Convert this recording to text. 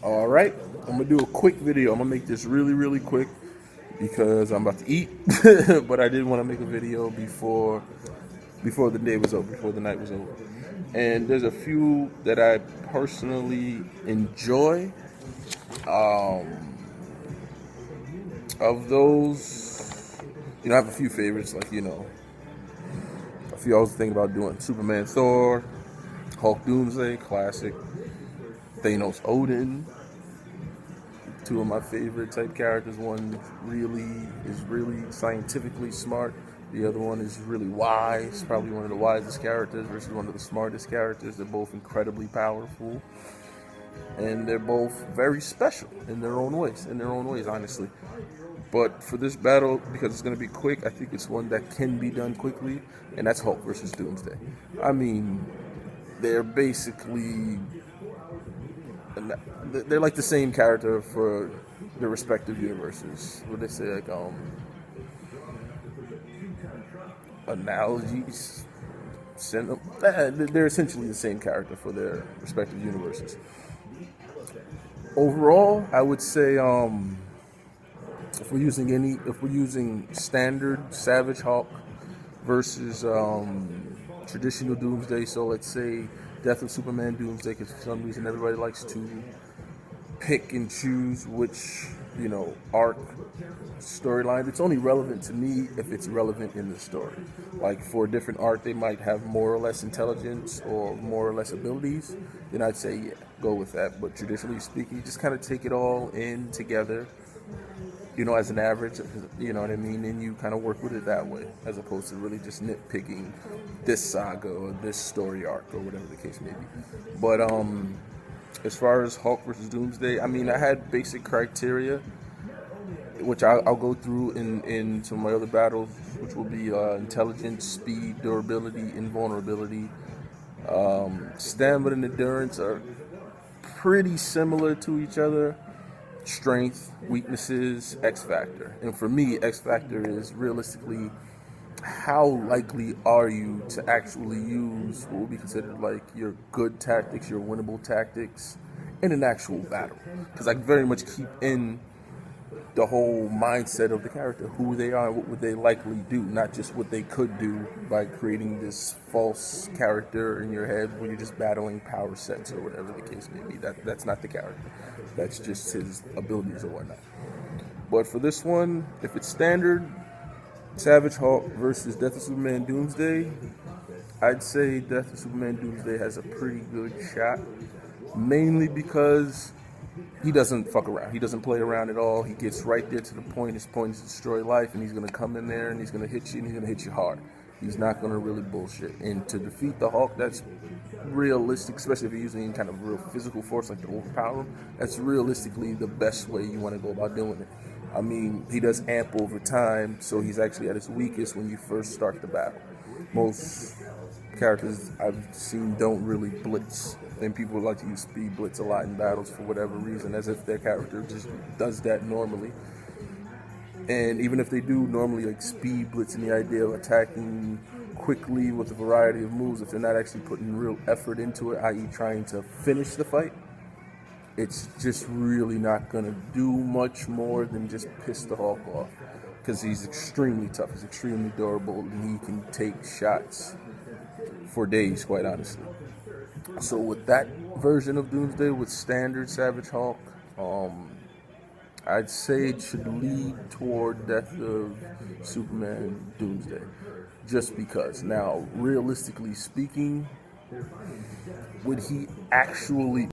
All right, I'm gonna do a quick video. I'm gonna make this really quick because I'm about to eat, but I did want to make a video before the day was over, before the night was over. And there's a few that I personally enjoy. Of those, I have a few favorites, like a few I was thinking about doing: Superman, Thor, Hulk, Doomsday, classic. Thanos, Odin, two of my favorite type characters. One is really scientifically smart. The other one is really wise, probably one of the wisest characters versus one of the smartest characters. They're both incredibly powerful, and they're both very special in their own ways, honestly. But for this battle, because it's going to be quick, I think it's one that can be done quickly, and that's Hulk versus Doomsday. I mean, they're basically they're like the same character for their respective universes. What they say, like analogies. They're essentially the same character for their respective universes. Overall, I would say if we're using standard Savage Hulk versus traditional Doomsday, so let's say Death of Superman Doomsday, because for some reason everybody likes to pick and choose which arc storyline. It's only relevant to me if it's relevant in the story. Like for a different arc, they might have more or less intelligence or more or less abilities. Then I'd say yeah, go with that. But traditionally speaking, you just kind of take it all in together, as an average, you know what I mean? And you kind of work with it that way, as opposed to really just nitpicking this saga or this story arc or whatever the case may be. But as far as Hulk versus Doomsday, I mean, I had basic criteria, which I'll go through in some of my other battles, which will be intelligence, speed, durability, invulnerability. Stamina and endurance are pretty similar to each other. Strength, weaknesses, X factor. And for me, X factor is realistically how likely are you to actually use what would be considered like your good tactics, your winnable tactics in an actual battle. Because I very much keep in the whole mindset of the character, who they are, what would they likely do, not just what they could do by creating this false character in your head when you're just battling power sets or whatever the case may be. That's not the character. That's just his abilities or whatnot. But for this one, if it's standard Savage Hulk versus Death of Superman Doomsday, I'd say Death of Superman Doomsday has a pretty good shot, mainly because he doesn't fuck around. He doesn't play around at all. He gets right there to the point. His point is to destroy life, and he's going to come in there and he's going to hit you, and he's going to hit you hard. He's not going to really bullshit. And to defeat the Hulk, that's realistic, especially if you're using any kind of real physical force like to overpower him. That's realistically the best way you want to go about doing it. I mean, he does amp over time, so he's actually at his weakest when you first start the battle. Most characters I've seen don't really blitz, and people like to use speed blitz a lot in battles for whatever reason, as if their character just does that normally. And even if they do normally like speed blitz in the idea of attacking quickly with a variety of moves, if they're not actually putting real effort into it, i.e. trying to finish the fight, it's just really not going to do much more than just piss the Hulk off. Because he's extremely tough, he's extremely durable, and he can take shots for days, quite honestly. So with that version of Doomsday, with standard Savage Hulk, I'd say it should lead toward Death of Superman Doomsday. Just because. Now, realistically speaking, would he actually